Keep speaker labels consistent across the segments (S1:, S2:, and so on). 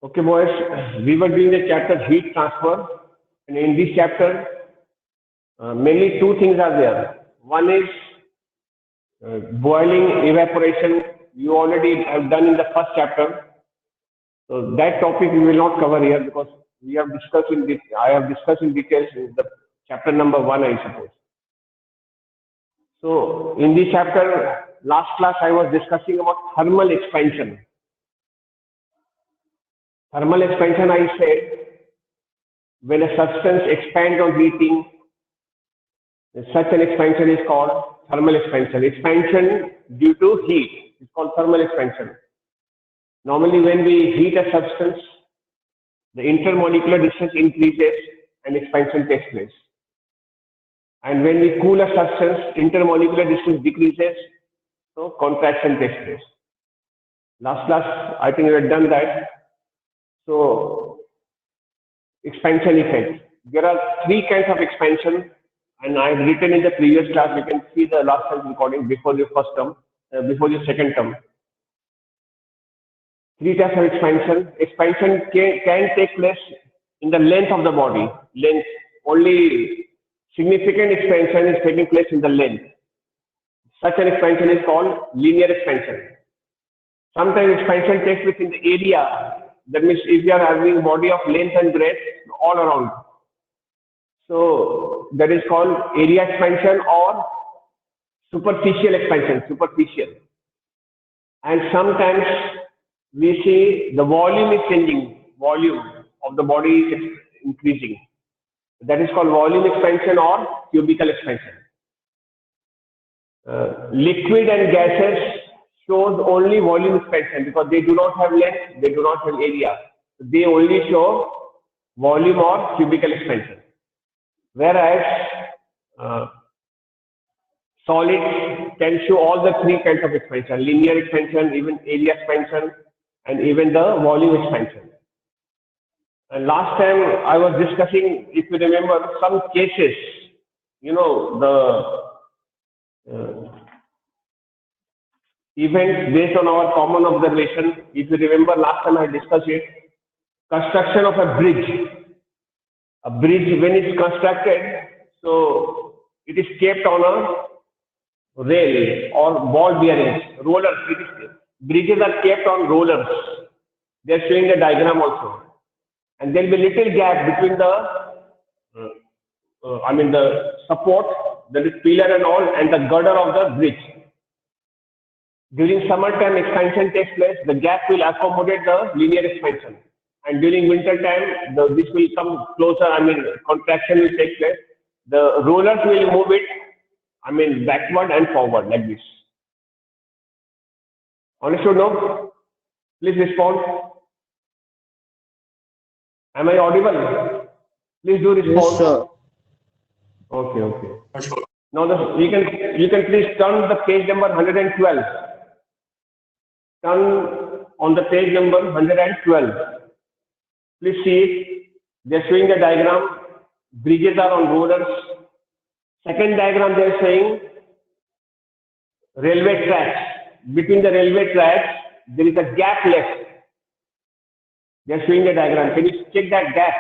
S1: Okay, boys, we were doing the chapter heat transfer, and in this chapter, mainly two things are there. One is boiling, evaporation. You already have done in the first chapter, so that topic we will not cover here because we have discussed in this. I have discussed in details in the chapter number one, I suppose. So in this chapter, last class I was discussing about thermal expansion. Thermal expansion, I said, when a substance expands on heating, such an expansion is called thermal expansion. Expansion due to heat is called thermal expansion. Normally, when we heat a substance, the intermolecular distance increases and expansion takes place. And when we cool a substance, intermolecular distance decreases, so contraction takes place. Last class, I think we had done that. So, expansion effect. There are three kinds of expansion, and I have written in the previous class. You can see the last time recording before your first term, before your second term. Three types of expansion. Expansion can take place in the length of the body. Length. Only significant expansion is taking place in the length. Such an expansion is called linear expansion. Sometimes expansion takes place in the area. That means if you are having body of length and breadth all around. So that is called area expansion or superficial expansion, superficial. And sometimes we see the volume is changing, volume of the body is increasing. That is called volume expansion or cubical expansion. Liquid and gases shows only volume expansion because they do not have length, they do not have area. They only show volume or cubical expansion. Whereas solids can show all the three kinds of expansion, linear expansion, even area expansion, and even the volume expansion. And last time I was discussing, if you remember, some cases, the events based on our common observation. If you remember, last time I discussed it, construction of a bridge. A bridge, when it's constructed, so it is kept on a rail or ball bearings, rollers. Bridges are kept on rollers. They are showing the diagram also. And there will be little gap between the support, that is pillar and all, and the girder of the bridge. During summertime, expansion takes place. The gap will accommodate the linear expansion. And during winter time, this will come closer. Contraction will take place. The rollers will move it, backward and forward like this. Understood, no? Please respond. Am I audible? Please do respond.
S2: Yes, sir.
S1: Okay. Now you can please turn the page number 112. Turn on the page number 112. Please see it. They are showing the diagram. Bridges are on rollers. Second diagram they are saying railway tracks. Between the railway tracks, there is a gap left. They are showing the diagram. Can you check that gap?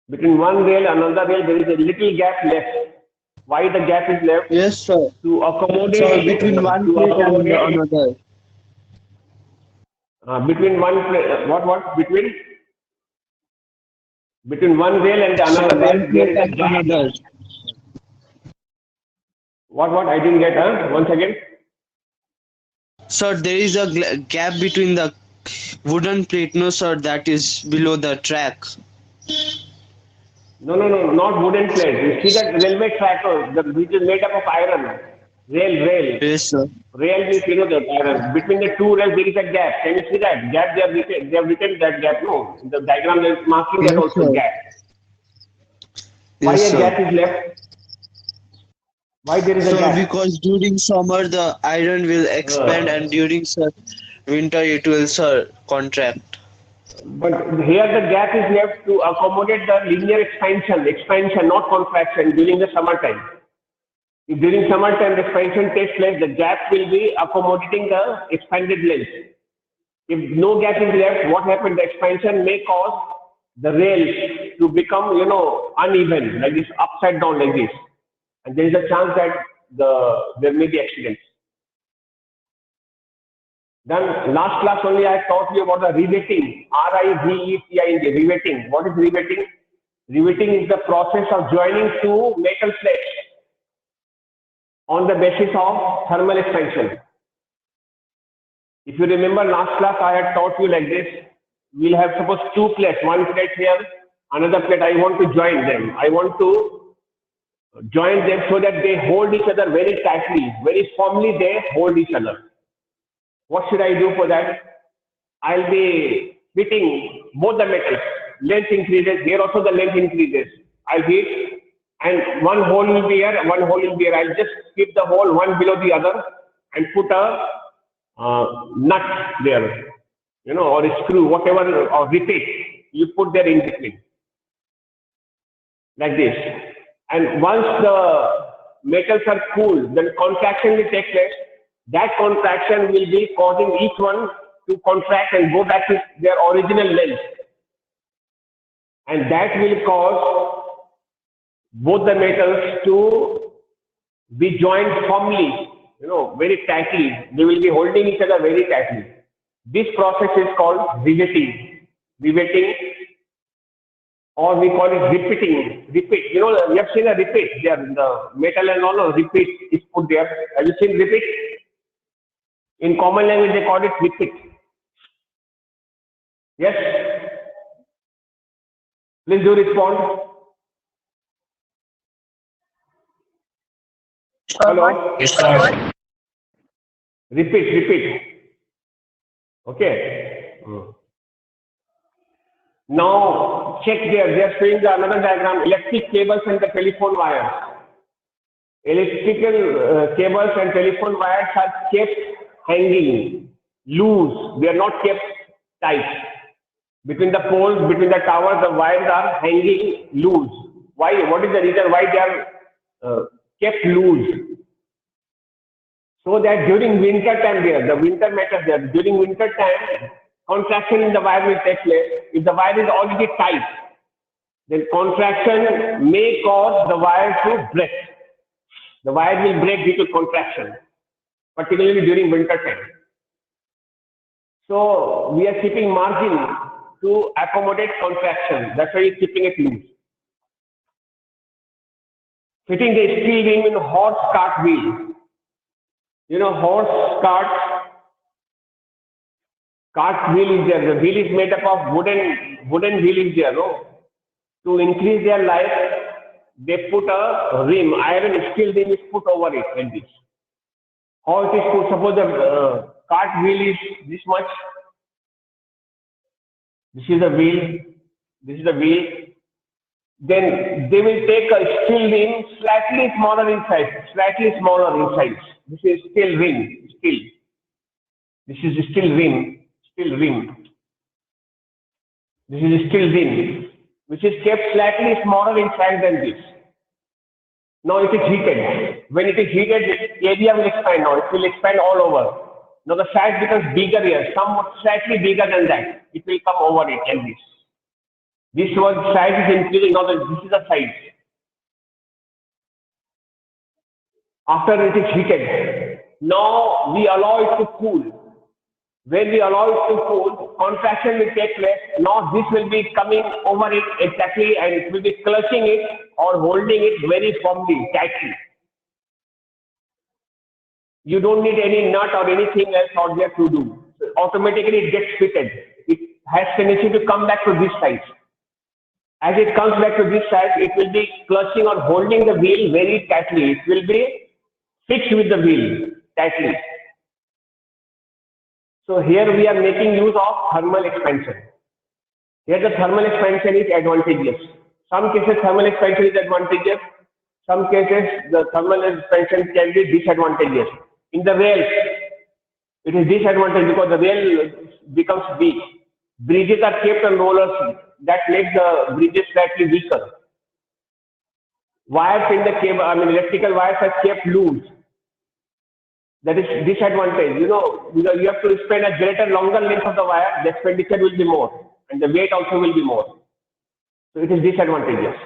S1: Between one rail and another rail, there is a little gap left. Why the gap is left?
S2: Yes, sir.
S1: To accommodate.
S2: So between one plate and another.
S1: Between one plate, what? Between one rail and another rail, there is a gap. What? I didn't get, once again.
S2: Sir, there is a gap between the wooden plate, no, sir, that is below the track.
S1: No, not wooden plate. You see that railway track, which is made up of iron. Rail.
S2: Yes, sir.
S1: Rail means, the iron. Between the two rails, there is a gap. Can you see that gap? They have written that gap. No, the diagram is marking that also
S2: sir.
S1: gap. Why
S2: Yes,
S1: a
S2: sir.
S1: gap is left? Why there is a
S2: Sir,
S1: gap?
S2: because during summer the iron will expand and during winter it will, sir, contract.
S1: But here the gap is left to accommodate the linear expansion, not contraction during the summertime. If during summertime the expansion takes place, the gap will be accommodating the expanded length. If no gap is left, what happens? The expansion may cause the rails to become, uneven, like this, upside down, like this, and there is a chance that there may be accidents. Then last class only I taught you about the riveting, R-I-V-E-T-I-N-G, riveting. What is riveting? Riveting is the process of joining two metal plates on the basis of thermal expansion. If you remember last class, I had taught you like this. We'll have suppose two plates, one plate here, another plate. I want to join them. I want to join them so that they hold each other very tightly, very firmly they hold each other. What should I do for that? I'll be fitting both the metals. Length increases, here also the length increases. I'll hit, and one hole will be here, one hole will be here. I'll just keep the hole one below the other and put a nut there, or a screw, whatever, or repeat, you put there in between, like this. And once the metals are cooled, then contraction will take place. That contraction will be causing each one to contract and go back to their original length. And that will cause both the metals to be joined firmly, very tightly. They will be holding each other very tightly. This process is called riveting. Riveting, or we call it repeating. Repeat. You have seen a repeat there, the metal and all, repeat is put there. Have you seen repeat? In common language, they call it repeat. Yes? Please do respond. Hello?
S3: Yes, sir.
S1: Repeat. Okay. Now, check there. They are showing another diagram, electric cables and the telephone wires. Electrical cables and telephone wires are kept hanging loose. They are not kept tight. Between the poles, between the towers, the wires are hanging loose. Why? What is the reason why they are kept loose? So that during winter time the winter matters there. During winter time, contraction in the wire will take place. If the wire is already tight, then contraction may cause the wire to break. The wire will break due to contraction, particularly during winter time. So we are keeping margin to accommodate contraction. That's why we're keeping it loose. Fitting the steel ring in horse cart wheel. Horse cart wheel is there. The wheel is made up of wooden wheel is there. No? To increase their life, they put a rim, iron steel rim is put over it like this. How it is put? Suppose the cart wheel is this much. This is the wheel. This is the wheel. Then they will take a steel rim slightly smaller in size. This is steel rim, steel. This is steel rim. This is steel rim, which is kept slightly smaller in size than this. Now it is heated. When it is heated, the area will expand now. It will expand all over. Now the size becomes bigger here, somewhat slightly bigger than that. It will come over it like this. This one size is increasing. Now this is the size. After it is heated, now we allow it to cool. When we allow it to cool, contraction will take place. Now this will be coming over it exactly, and it will be clutching it or holding it very firmly, tightly. You don't need any nut or anything else out there to do. So automatically it gets fitted. It has tendency to come back to this size. As it comes back to this size, it will be clutching or holding the wheel very tightly. It will be fixed with the wheel tightly. So here we are making use of thermal expansion. Here the thermal expansion is advantageous. Some cases thermal expansion is advantageous. Some cases the thermal expansion can be disadvantageous. In the rails, it is disadvantageous because the rail becomes weak. Bridges are kept on rollers. That makes the bridges slightly weaker. Wires in the cable, electrical wires are kept loose. That is disadvantage. You have to spend a greater, longer length of the wire. The expenditure will be more, and the weight also will be more. So it is disadvantageous.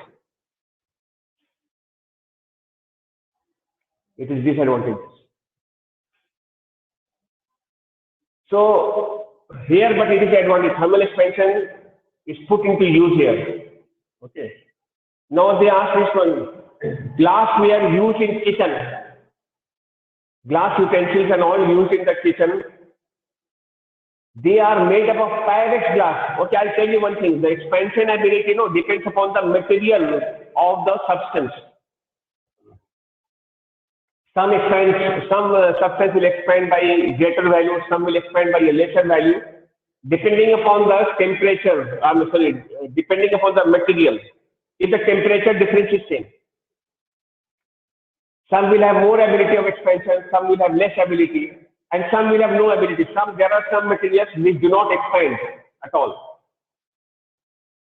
S1: It is disadvantageous. So here, but it is advantage. Thermal expansion is put into use here. Okay. Now they ask this one. Glass we are used in kitchen. Glass utensils and all used in the kitchen. They are made up of Pyrex glass. Okay, I'll tell you one thing. The expansion ability, depends upon the material of the substance. Some substance will expand by greater value, some will expand by a lesser value, depending upon the temperature. Depending upon the material. If the temperature difference is same, some will have more ability of expansion, some will have less ability, and some will have no ability. There are some materials which do not expand at all.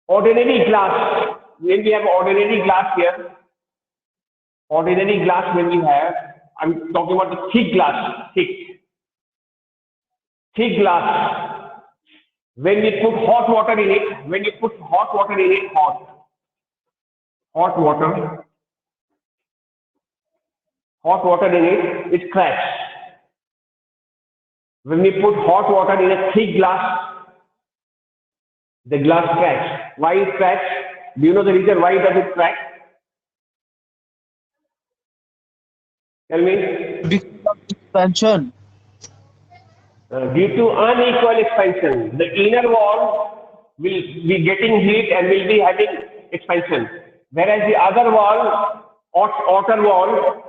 S1: Ordinary glass, when we have ordinary glass here, ordinary glass when we have, I'm talking about the thick glass, thick glass. When we put hot water in it, hot water in it, it cracks. When we put hot water in a thick glass, the glass cracks. Why it cracks? Do you know the reason why does it crack? Tell me.
S2: Because of expansion.
S1: Due to unequal expansion, the inner wall will be getting heat and will be having expansion, whereas the other wall, outer wall,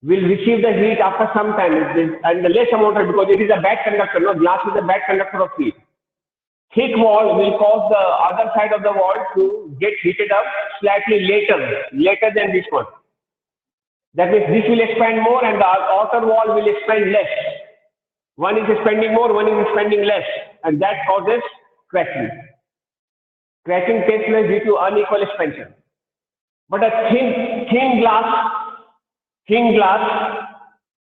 S1: will receive the heat after some time, and the less amount of, because it is a bad conductor. Glass is a bad conductor of heat. Thick wall will cause the other side of the wall to get heated up slightly later than this one. That means this will expand more and the outer wall will expand less. One is expanding more, one is expanding less, and that causes cracking. Cracking takes place due to unequal expansion. But a thin glass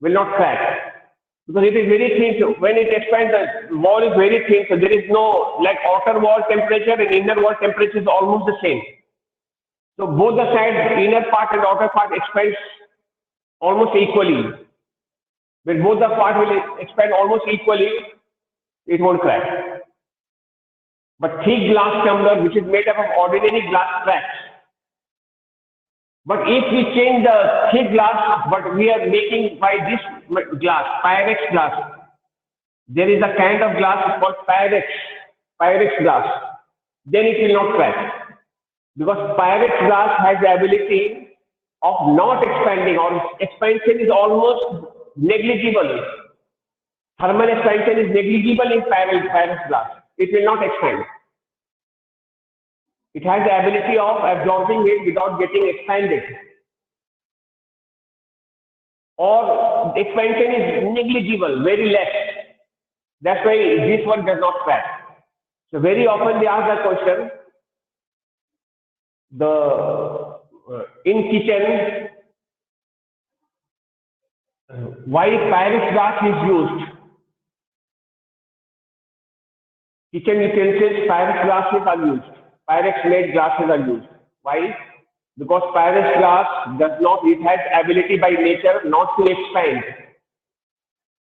S1: will not crack because it is very thin. So when it expands, the wall is very thin, so there is no, like outer wall temperature and inner wall temperature is almost the same. So both the sides, inner part and outer part, expands almost equally. When both the parts will expand almost equally, it won't crack. But thick glass tumbler, which is made up of ordinary glass, cracks. But if we change the thick glass, but we are making by this glass, Pyrex glass, there is a kind of glass called Pyrex glass, then it will not crack. Because Pyrex glass has the ability of not expanding, or expansion is almost negligible. Thermal expansion is negligible in Pyrex glass. It will not expand. It has the ability of absorbing it without getting expanded. Or expansion is negligible, very less. That's why this one does not crack. So very often they ask that question. In kitchen, why Pyrex glass is used? Kitchen utensils, Pyrex glasses are used. Pyrex made glasses are used. Why? Because Pyrex glass does not, it has ability by nature not to expand.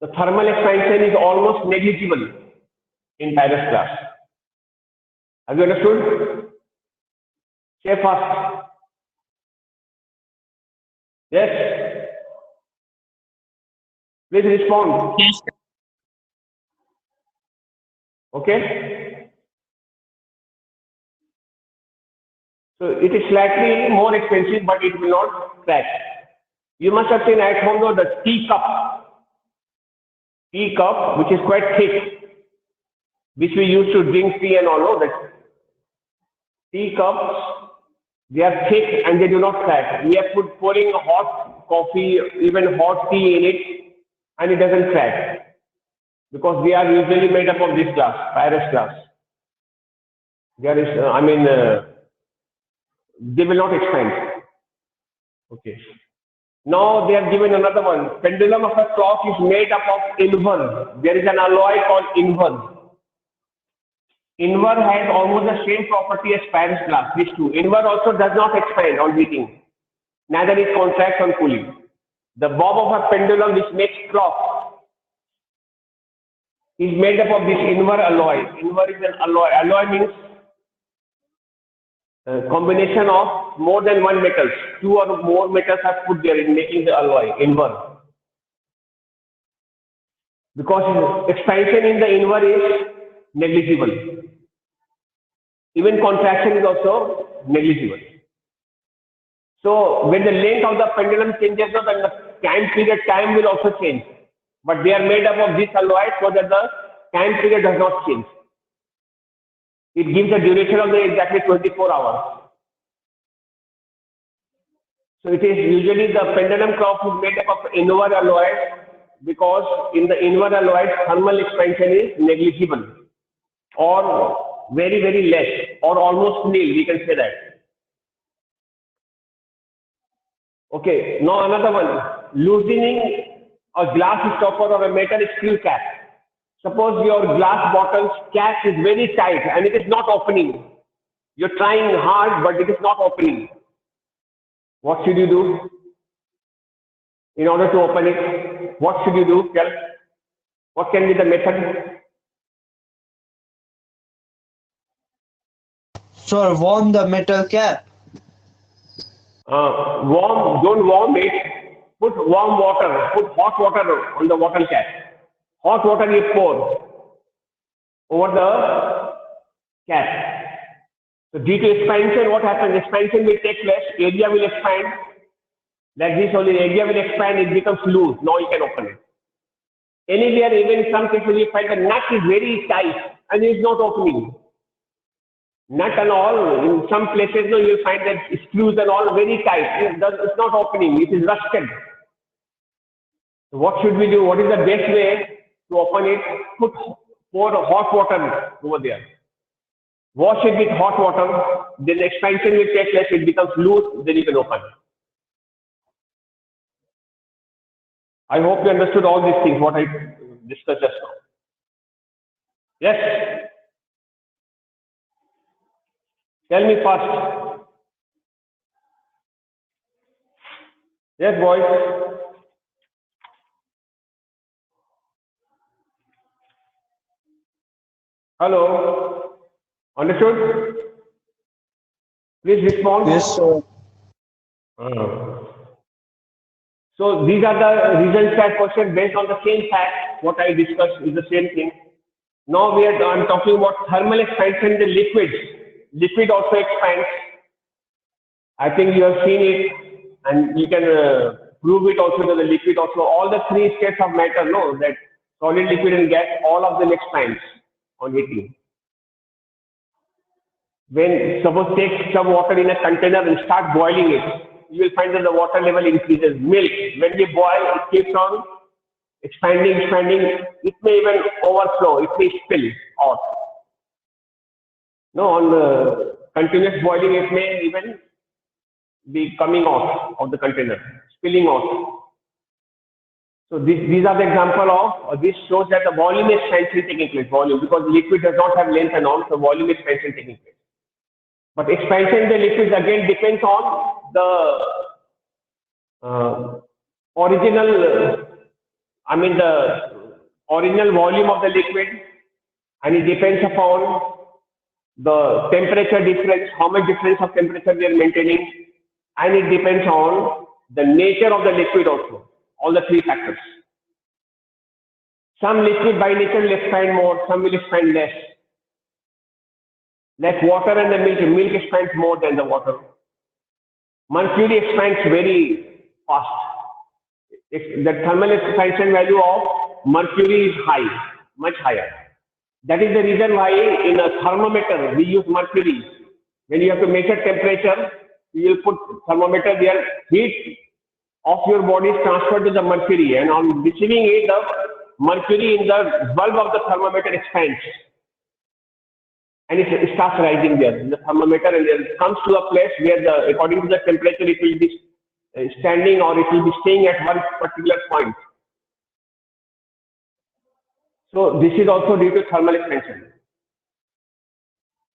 S1: The thermal expansion is almost negligible in Pyrex glass. Have you understood? Say fast. Yes. Please respond.
S2: Yes.
S1: Okay. So it is slightly more expensive, but it will not crack. You must have seen at home though the tea cup, which is quite thick, which we use to drink tea and all of that. Tea cups, they are thick and they do not crack. We are pouring hot coffee, even hot tea in it, and it doesn't crack because they are usually made up of this glass, Pyrex glass. There is, they will not expand. Okay. Now they have given another one. Pendulum of a clock is made up of invar. There is an alloy called invar. Invar has almost the same property as Paris glass. These two. Invar also does not expand on heating. Neither it contracts on cooling. The bob of a pendulum which makes clock is made up of this invar alloy. Invar is an alloy. Alloy means combination of more than one metals. Two or more metals are put there in making the alloy, invar. Because expansion in the invar is negligible. Even contraction is also negligible. So when the length of the pendulum changes, then the time will also change. But they are made up of this alloy so that the time period does not change. It gives a duration of the exactly 24 hours. So it is usually the pendulum clock is made up of invar alloy because in the invar alloy thermal expansion is negligible or very, very less or almost nil, we can say that. Okay, now another one, loosening a glass stopper or a metal screw cap. Suppose your glass bottle's cap is very tight and it is not opening. You're trying hard, but it is not opening. What should you do in order to open it? What should you do? Tell. What can be the method?
S2: Sir, warm the metal cap.
S1: Don't warm it. Put warm water. Put hot water on the bottle cap. Hot water you pour over the cap. So due to expansion, what happens? Expansion will take place. Area will expand. Like this only, area will expand. It becomes loose. Now you can open it. Anywhere, even in some cases, you find the nut is very tight and it is not opening. Nut and all, in some places, no, you'll find that screws and all very tight. It's not opening. It is rusted. So what should we do? What is the best way to open it? Pour hot water over there. Wash it with hot water. Then expansion will take place. It becomes loose. Then you can open it. I hope you understood all these things, what I discussed just now. Yes? Tell me first. Yes, boys. Hello. Understood? Please respond.
S2: Yes, sir.
S1: So these are the results type question based on the same fact. What I discussed is the same thing. Now I'm talking about thermal expansion in the liquids. Liquid also expands. I think you have seen it and you can prove it also to the liquid also. All the three states of matter, no, that solid, liquid and gas, all of them expands on heating. When suppose take some water in a container and start boiling it, you will find that the water level increases. Milk, when we boil, it keeps on expanding. It may even overflow, it may spill out. No, on the continuous boiling, it may even be coming out of the container, spilling out. So these are the example of, this shows that the volume expansion taking place, volume, because liquid does not have length and all, so volume expansion taking place. But expansion in the liquids again depends on the original volume of the liquid, and it depends upon the temperature difference, how much difference of temperature we are maintaining, and it depends on the nature of the liquid also, all the three factors. Some liquid by nature will expand more, some will expand less. Like water and the milk expands more than the water. Mercury expands very fast. The thermal expansion value of mercury is high, much higher. That is the reason why in a thermometer we use mercury. When you have to measure temperature, you will put thermometer there. Heat of your body is transferred to the mercury, and on receiving it, the mercury in the bulb of the thermometer expands. And it starts rising there in the thermometer, and it comes to a place where according to the temperature, it will be standing or it will be staying at one particular point. So this is also due to thermal expansion.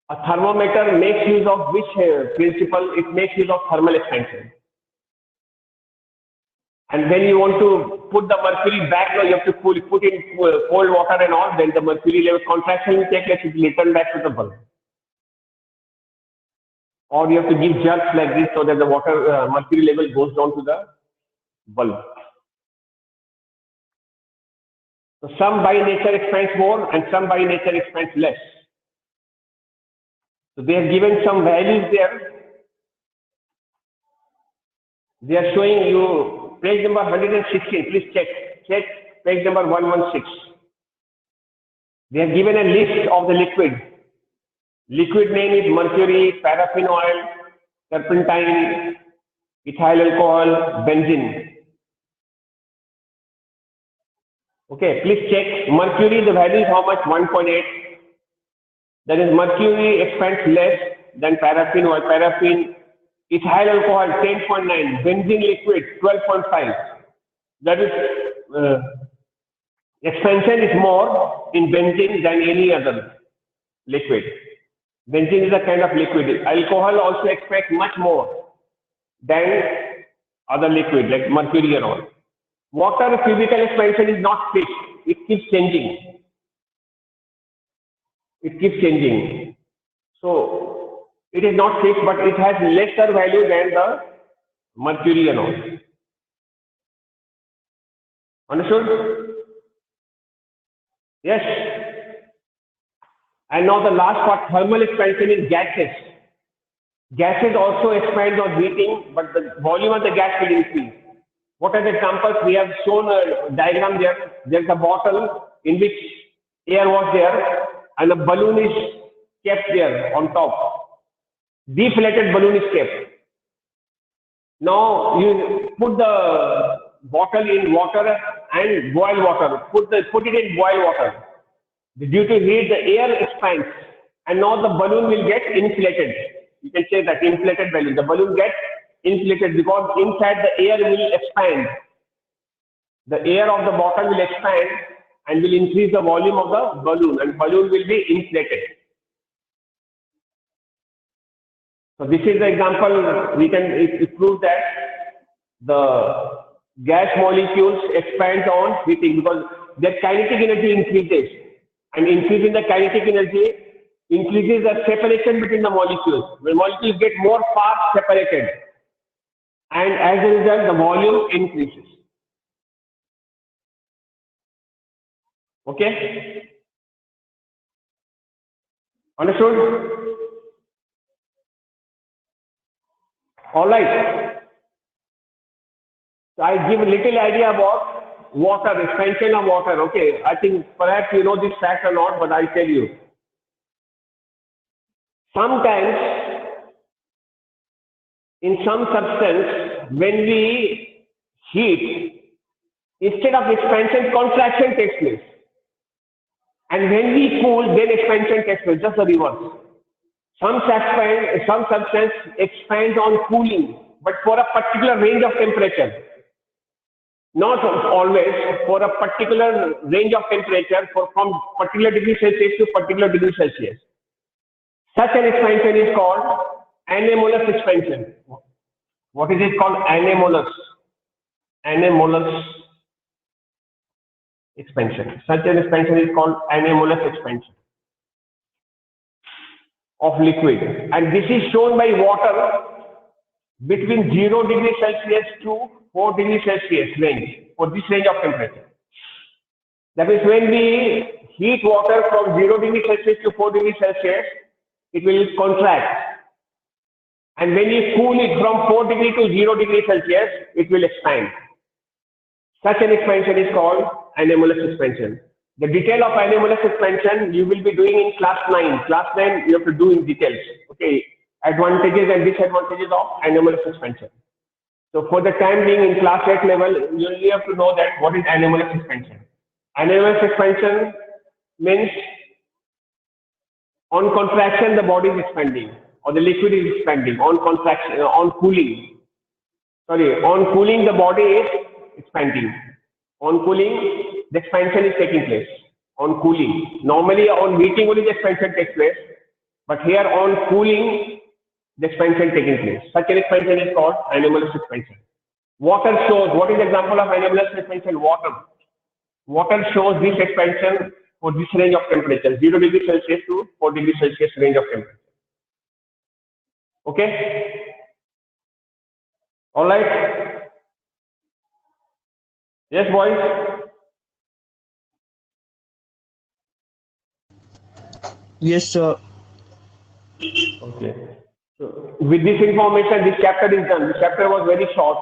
S1: A thermometer makes use of which principle? It makes use of thermal expansion. And when you want to put the mercury back, you have to put in cold water and all, then the mercury level contraction will take place, it will return back to the bulb. Or you have to give jerks like this so that the water mercury level goes down to the bulb. So some by nature expands more and some by nature expands less. So they have given some values there. They are showing you page number 116. Please check page number 116. They have given a list of the liquid. Liquid name is mercury, paraffin oil, turpentine, ethyl alcohol, benzene. Okay, please check. Mercury, the value is how much? 1.8. That is, mercury expands less than paraffin oil. Paraffin, ethyl alcohol 10.9, benzene liquid 12.5. That is, expansion is more in benzene than any other liquid. Benzene is a kind of liquid. Alcohol also expands much more than other liquid like mercury and all. Water physical expansion is not fixed. It keeps changing. It keeps changing. So it is not fixed, but it has lesser value than the mercury and all. Understood? Yes. And now the last part, thermal expansion in gases. Gases also expand on heating, but the volume of the gas will increase. What are the examples? We have shown a diagram there. There's a bottle in which air was there and a balloon is kept there on top. Deflated balloon is kept. Now you put the bottle in water and boil water. Put it in boil water. Due to heat, the air expands and now the balloon will get inflated. You can say that inflated balloon. The balloon gets inflated because inside the air will expand. The air of the bottle will expand and will increase the volume of the balloon, and balloon will be inflated. So this is the example. We can prove that the gas molecules expand on heating because their kinetic energy increases, and increasing the kinetic energy increases the separation between the molecules. When molecules get more far separated, and as a result, the volume increases. Okay? Understood? All right. So I give a little idea about water, expansion of water. Okay, I think perhaps you know this fact or not, but I'll tell you. Sometimes in some substance, when we heat, instead of expansion, contraction takes place. And when we cool, then expansion takes place, just the reverse. Some substance expands on cooling, but for a particular range of temperature. Not always, for a particular range of temperature, from particular degree Celsius to particular degree Celsius. Such an expansion is called anemolous expansion. What is it called? Anemolous. Anemolous expansion. Such an expansion is called anemolous expansion of liquid. And this is shown by water between 0 degree Celsius to 4 degree Celsius range, for this range of temperature. That is, when we heat water from 0 degree Celsius to 4 degree Celsius, it will contract. And when you cool it from 4 degree to 0 degree Celsius, it will expand. Such an expansion is called anemolous expansion. The detail of anemolous expansion you will be doing in class 9. Class 9 you have to do in details. Okay, advantages and disadvantages of anemolous expansion. So for the time being in class 8 level, you only have to know that what is anemolous expansion. Anemolous expansion means on contraction the body is expanding or the liquid is expanding. On contraction, on cooling, Sorry, on cooling the body is expanding. On cooling, the expansion is taking place. On cooling, normally on heating only the expansion takes place, but here on cooling, the expansion taking place. Such an expansion is called anomalous expansion. Water shows, what is the example of anomalous expansion? Water. Water shows this expansion for this range of temperature, 0 degree Celsius to 4 degree Celsius range of temperature. Okay? All right? Yes, boys?
S2: Yes, sir.
S1: Okay. So with this information, this chapter is done. This chapter was very short.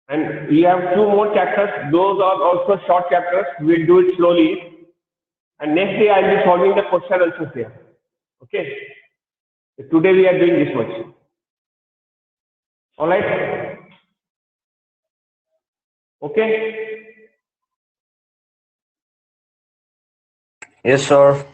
S1: And we have two more chapters. Those are also short chapters. We'll do it slowly. And next day I'll be solving the question answers there. Okay. So today we are doing this much. All right. Okay.
S3: Yes, sir.